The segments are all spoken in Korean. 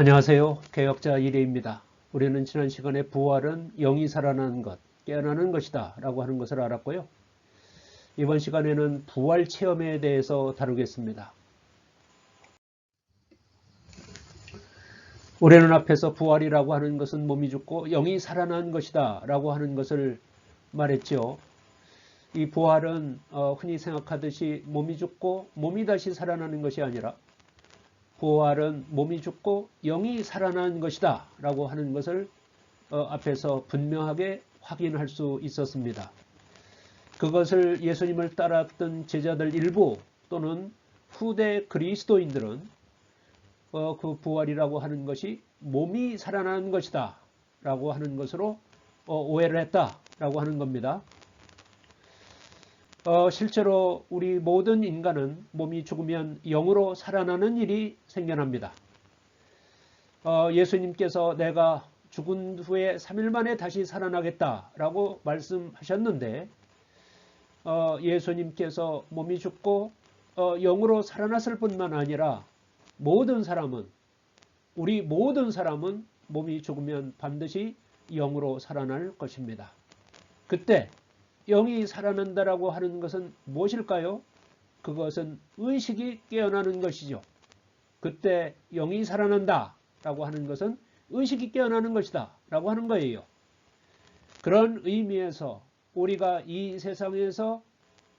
안녕하세요. 개혁자 이래입니다. 우리는 지난 시간에 부활은 영이 살아나는 것, 깨어나는 것이다 라고 하는 것을 알았고요. 이번 시간에는 부활 체험에 대해서 다루겠습니다. 우리는 앞에서 부활이라고 하는 것은 몸이 죽고 영이 살아난 것이다 라고 하는 것을 말했죠. 이 부활은 흔히 생각하듯이 몸이 죽고 몸이 다시 살아나는 것이 아니라 부활은 몸이 죽고 영이 살아난 것이다 라고 하는 것을 앞에서 분명하게 확인할 수 있었습니다. 그것을 예수님을 따랐던 제자들 일부 또는 후대 그리스도인들은 그 부활이라고 하는 것이 몸이 살아나는 것이다 라고 하는 것으로 오해를 했다라고 하는 겁니다. 실제로 우리 모든 인간은 몸이 죽으면 영으로 살아나는 일이 생겨납니다. 예수님께서 내가 죽은 후에 3일 만에 다시 살아나겠다라고 말씀하셨는데 예수님께서 몸이 죽고 영으로 살아났을 뿐만 아니라 우리 모든 사람은 몸이 죽으면 반드시 영으로 살아날 것입니다. 그때 영이 살아난다라고 하는 것은 무엇일까요? 그것은 의식이 깨어나는 것이죠. 그때 영이 살아난다라고 하는 것은 의식이 깨어나는 것이다 라고 하는 거예요. 그런 의미에서 우리가 이 세상에서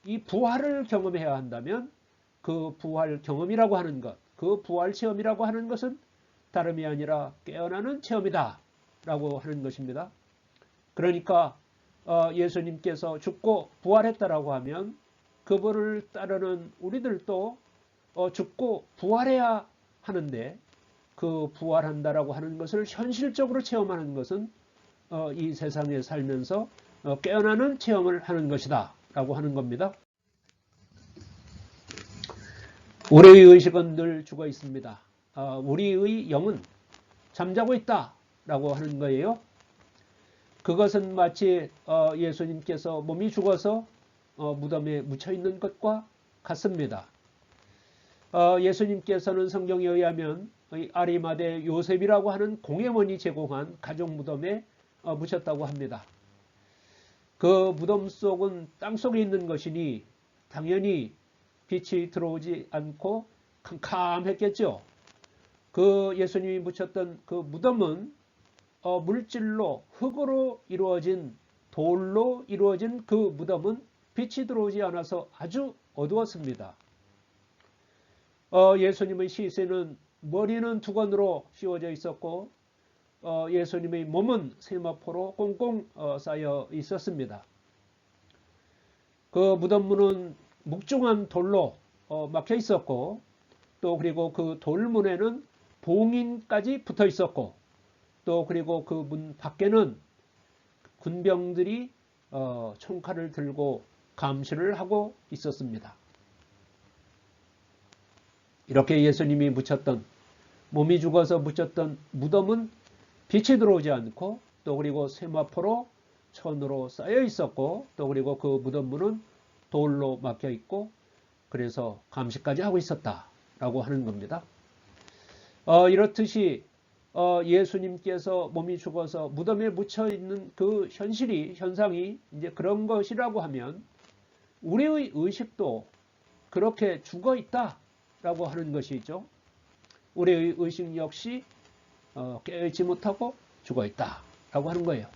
이 부활을 경험해야 한다면 그 부활 경험이라고 하는 것, 그 부활 체험이라고 하는 것은 다름이 아니라 깨어나는 체험이다 라고 하는 것입니다. 그러니까 예수님께서 죽고 부활했다라고 하면 그분을 따르는 우리들도 죽고 부활해야 하는데 그 부활한다라고 하는 것을 현실적으로 체험하는 것은 이 세상에 살면서 깨어나는 체험을 하는 것이다 라고 하는 겁니다. 우리의 의식은 늘 죽어 있습니다. 우리의 영은 잠자고 있다 라고 하는 거예요. 그것은 마치 예수님께서 몸이 죽어서 무덤에 묻혀있는 것과 같습니다. 예수님께서는 성경에 의하면 아리마대 요셉이라고 하는 공회원이 제공한 가족 무덤에 묻혔다고 합니다. 그 무덤 속은 땅속에 있는 것이니 당연히 빛이 들어오지 않고 캄캄했겠죠. 그 예수님이 묻혔던 그 무덤은 물질로 흙으로 이루어진 돌로 이루어진 그 무덤은 빛이 들어오지 않아서 아주 어두웠습니다. 예수님의 시체는 머리는 두건으로 씌워져 있었고 예수님의 몸은 세마포로 꽁꽁 쌓여 있었습니다. 그 무덤문은 묵중한 돌로 막혀 있었고 또 그리고 그 돌문에는 봉인까지 붙어 있었고 또 그리고 그 문 밖에는 군병들이 총칼을 들고 감시를 하고 있었습니다. 이렇게 예수님이 몸이 죽어서 묻혔던 무덤은 빛이 들어오지 않고 또 그리고 세마포로 천으로 쌓여 있었고 또 그리고 그 무덤문은 돌로 막혀 있고 그래서 감시까지 하고 있었다라고 하는 겁니다. 이렇듯이 예수님께서 몸이 죽어서 무덤에 묻혀 있는 그 현상이 이제 그런 것이라고 하면 우리의 의식도 그렇게 죽어 있다라고 하는 것이죠. 우리의 의식 역시 깨어있지 못하고 죽어 있다라고 하는 거예요.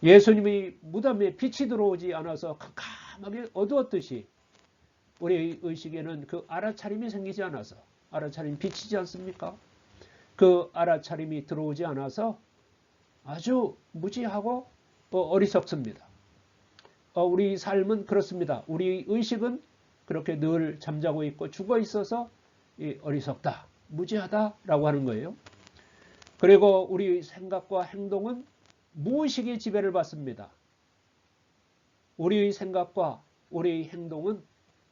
예수님의 무덤에 빛이 들어오지 않아서 캄캄하게 어두웠듯이 우리의 의식에는 그 알아차림이 생기지 않아서 알아차림 비치지 않습니까? 그 알아차림이 들어오지 않아서 아주 무지하고 어리석습니다. 우리 삶은 그렇습니다. 우리 의식은 그렇게 늘 잠자고 있고 죽어 있어서 어리석다, 무지하다라고 하는 거예요. 그리고 우리 생각과 행동은 무의식의 지배를 받습니다. 우리의 생각과 우리의 행동은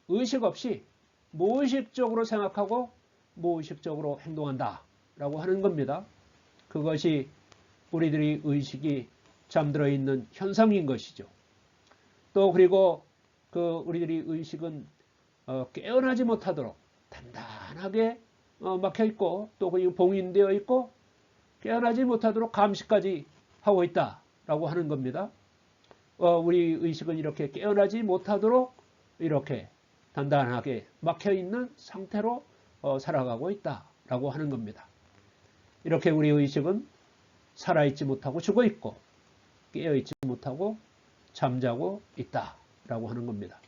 의식 없이 무의식적으로 생각하고 무의식적으로 행동한다 라고 하는 겁니다. 그것이 우리들의 의식이 잠들어 있는 현상인 것이죠. 또 그리고 우리들의 의식은 깨어나지 못하도록 단단하게 막혀 있고 또 거기 봉인되어 있고 깨어나지 못하도록 감시까지 하고 있다라고 하는 겁니다. 우리 의식은 이렇게 깨어나지 못하도록 이렇게 단단하게 막혀 있는 상태로 살아가고 있다라고 하는 겁니다. 이렇게 우리 의식은 살아있지 못하고 죽어 있고 깨어있지 못하고 잠자고 있다라고 하는 겁니다.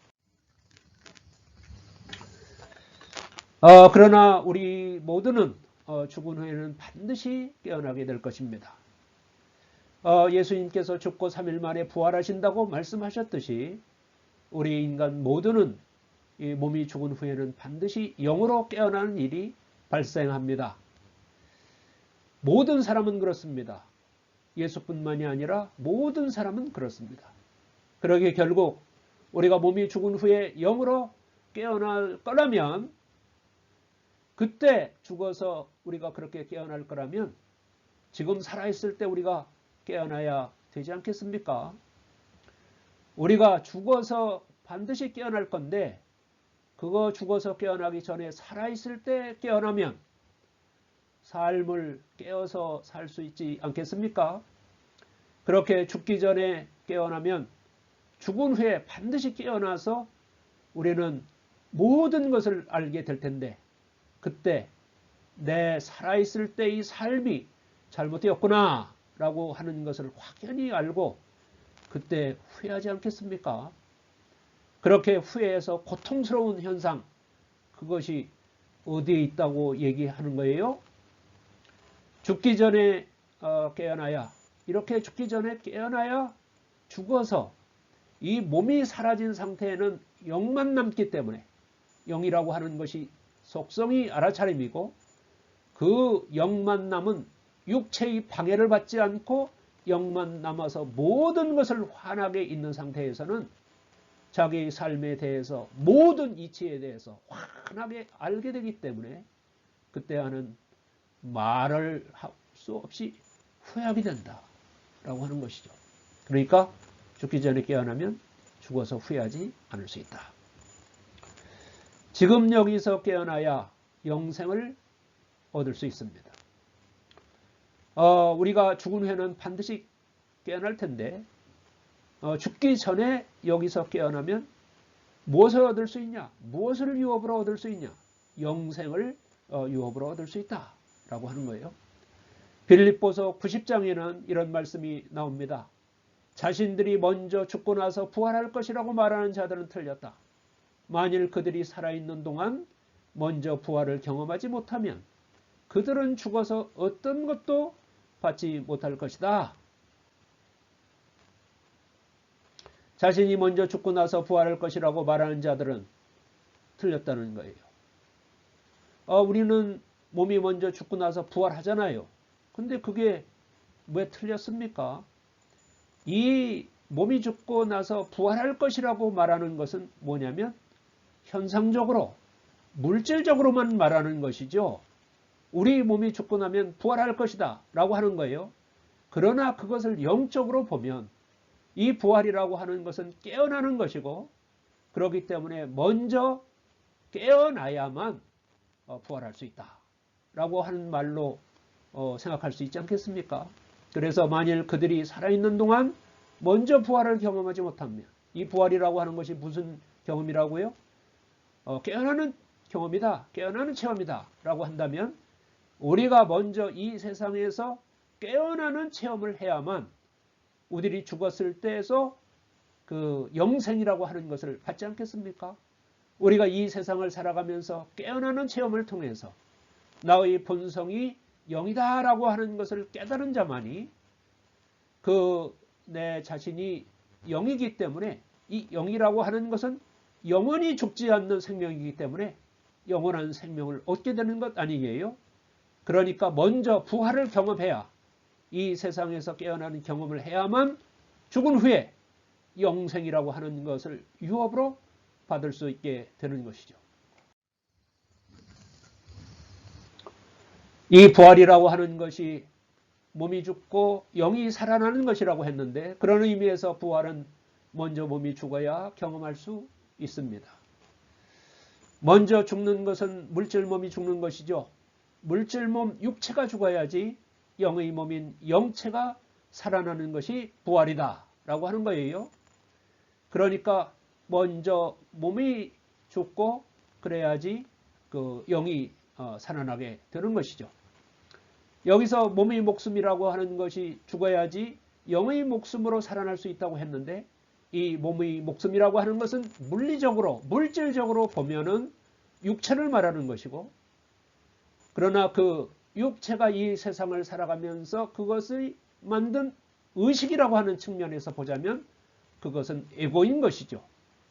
그러나 우리 모두는 죽은 후에는 반드시 깨어나게 될 것입니다. 예수님께서 죽고 3일 만에 부활하신다고 말씀하셨듯이 우리 인간 모두는 이 몸이 죽은 후에는 반드시 영으로 깨어나는 일이 발생합니다. 모든 사람은 그렇습니다. 예수뿐만이 아니라 모든 사람은 그렇습니다. 그러기에 결국 우리가 몸이 죽은 후에 영으로 깨어날 거라면 그때 죽어서 우리가 그렇게 깨어날 거라면 지금 살아있을 때 우리가 깨어나야 되지 않겠습니까? 우리가 죽어서 반드시 깨어날 건데 그거 죽어서 깨어나기 전에 살아있을 때 깨어나면 삶을 깨어서 살 수 있지 않겠습니까? 그렇게 죽기 전에 깨어나면 죽은 후에 반드시 깨어나서 우리는 모든 것을 알게 될 텐데 그때 내 살아있을 때의 삶이 잘못되었구나 라고 하는 것을 확연히 알고 그때 후회하지 않겠습니까? 그렇게 후회해서 고통스러운 현상 그것이 어디에 있다고 얘기하는 거예요? 죽기 전에 깨어나야 이렇게 죽기 전에 깨어나야 죽어서 이 몸이 사라진 상태에는 영만 남기 때문에 영이라고 하는 것이 속성이 알아차림이고 그 영만 남은 육체의 방해를 받지 않고 영만 남아서 모든 것을 환하게 있는 상태에서는 자기의 삶에 대해서 모든 이치에 대해서 환하게 알게 되기 때문에 그때와는 말을 할 수 없이 후회하게 된다라고 하는 것이죠. 그러니까 죽기 전에 깨어나면 죽어서 후회하지 않을 수 있다. 지금 여기서 깨어나야 영생을 얻을 수 있습니다. 우리가 죽은 후에는 반드시 깨어날 텐데 죽기 전에 여기서 깨어나면 무엇을 얻을 수 있냐? 무엇을 유업으로 얻을 수 있냐? 영생을 유업으로 얻을 수 있다라고 하는 거예요. 빌립보서 90장에는 이런 말씀이 나옵니다. 자신들이 먼저 죽고 나서 부활할 것이라고 말하는 자들은 틀렸다. 만일 그들이 살아있는 동안 먼저 부활을 경험하지 못하면 그들은 죽어서 어떤 것도 받지 못할 것이다. 자신이 먼저 죽고 나서 부활할 것이라고 말하는 자들은 틀렸다는 거예요. 우리는 몸이 먼저 죽고 나서 부활하잖아요. 근데 그게 왜 틀렸습니까? 이 몸이 죽고 나서 부활할 것이라고 말하는 것은 뭐냐면 현상적으로 물질적으로만 말하는 것이죠. 우리 몸이 죽고 나면 부활할 것이다 라고 하는 거예요. 그러나 그것을 영적으로 보면 이 부활이라고 하는 것은 깨어나는 것이고 그렇기 때문에 먼저 깨어나야만 부활할 수 있다 라고 하는 말로 생각할 수 있지 않겠습니까? 그래서 만일 그들이 살아있는 동안 먼저 부활을 경험하지 못하면 이 부활이라고 하는 것이 무슨 경험이라고요? 깨어나는 경험이다. 깨어나는 체험이다. 라고 한다면 우리가 먼저 이 세상에서 깨어나는 체험을 해야만 우리들이 죽었을 때에서 그 영생이라고 하는 것을 받지 않겠습니까? 우리가 이 세상을 살아가면서 깨어나는 체험을 통해서 나의 본성이 영이다 라고 하는 것을 깨달은 자만이 그 내 자신이 영이기 때문에 이 영이라고 하는 것은 영원히 죽지 않는 생명이기 때문에 영원한 생명을 얻게 되는 것 아니에요? 그러니까 먼저 부활을 경험해야 이 세상에서 깨어나는 경험을 해야만 죽은 후에 영생이라고 하는 것을 유업으로 받을 수 있게 되는 것이죠. 이 부활이라고 하는 것이 몸이 죽고 영이 살아나는 것이라고 했는데 그런 의미에서 부활은 먼저 몸이 죽어야 경험할 수 있습니다. 먼저 죽는 것은 물질 몸이 죽는 것이죠. 물질 몸 육체가 죽어야지 영의 몸인 영체가 살아나는 것이 부활이다 라고 하는 거예요. 그러니까 먼저 몸이 죽고 그래야지 그 영이 살아나게 되는 것이죠. 여기서 몸의 목숨이라고 하는 것이 죽어야지 영의 목숨으로 살아날 수 있다고 했는데, 이 몸의 목숨이라고 하는 것은 물리적으로 물질적으로 보면은 육체를 말하는 것이고, 그러나 그 육체가 이 세상을 살아가면서 그것을 만든 의식이라고 하는 측면에서 보자면 그것은 에고인 것이죠.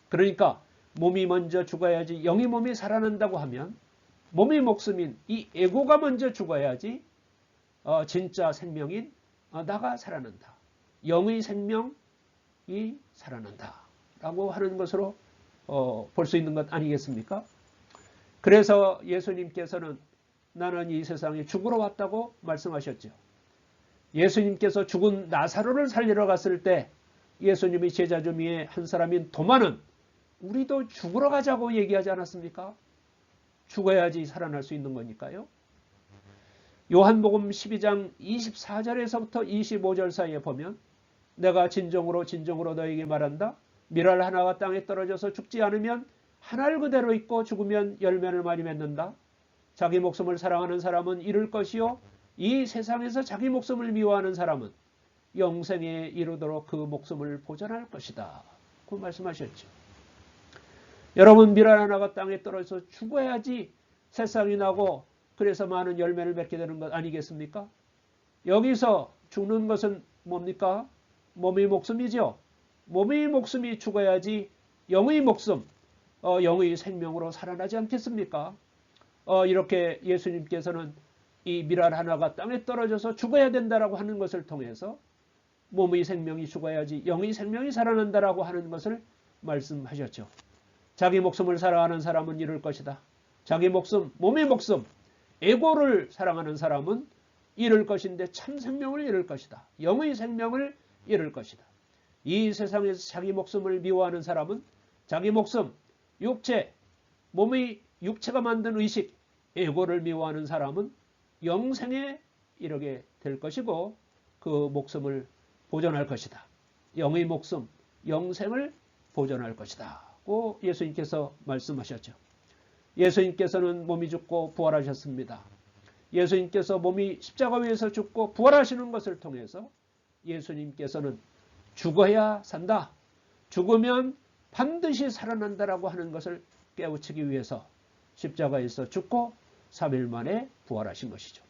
그러니까 몸이 먼저 죽어야지 영의 몸이 살아난다고 하면 몸의 목숨인 이 에고가 먼저 죽어야지 진짜 생명인 나가 살아난다. 영의 생명이 살아난다 라고 하는 것으로 볼 수 있는 것 아니겠습니까? 그래서 예수님께서는 나는 이 세상에 죽으러 왔다고 말씀하셨죠. 예수님께서 죽은 나사로를 살리러 갔을 때 예수님의 제자 중에 한 사람인 도마는 우리도 죽으러 가자고 얘기하지 않았습니까? 죽어야지 살아날 수 있는 거니까요. 요한복음 12장 24절에서부터 25절 사이에 보면 내가 진정으로 진정으로 너에게 말한다. 밀알 하나가 땅에 떨어져서 죽지 않으면 한 알 그대로 있고 죽으면 열매를 많이 맺는다. 자기 목숨을 사랑하는 사람은 잃을 것이요 이 세상에서 자기 목숨을 미워하는 사람은 영생에 이르도록 그 목숨을 보존할 것이다. 그 말씀하셨죠. 여러분, 밀알 하나가 땅에 떨어져서 죽어야지 새싹이 나고 그래서 많은 열매를 맺게 되는 것 아니겠습니까? 여기서 죽는 것은 뭡니까? 몸의 목숨이죠. 몸의 목숨이 죽어야지 영의 목숨, 영의 생명으로 살아나지 않겠습니까? 이렇게 예수님께서는 이 밀알 하나가 땅에 떨어져서 죽어야 된다라고 하는 것을 통해서 몸의 생명이 죽어야지 영의 생명이 살아난다라고 하는 것을 말씀하셨죠. 자기 목숨을 사랑하는 사람은 잃을 것이다. 자기 목숨, 몸의 목숨, 에고를 사랑하는 사람은 잃을 것인데 참 생명을 잃을 것이다. 영의 생명을 잃을 것이다. 이 세상에서 자기 목숨을 미워하는 사람은 자기 목숨, 육체, 몸의 육체가 만든 의식, 에고를 미워하는 사람은 영생에 이르게 될 것이고 그 목숨을 보존할 것이다. 영의 목숨, 영생을 보존할 것이다. 고 예수님께서 말씀하셨죠. 예수님께서는 몸이 죽고 부활하셨습니다. 예수님께서 몸이 십자가 위에서 죽고 부활하시는 것을 통해서 예수님께서는 죽어야 산다. 죽으면 반드시 살아난다라고 하는 것을 깨우치기 위해서 십자가에서 죽고 3일 만에 부활하신 것이죠.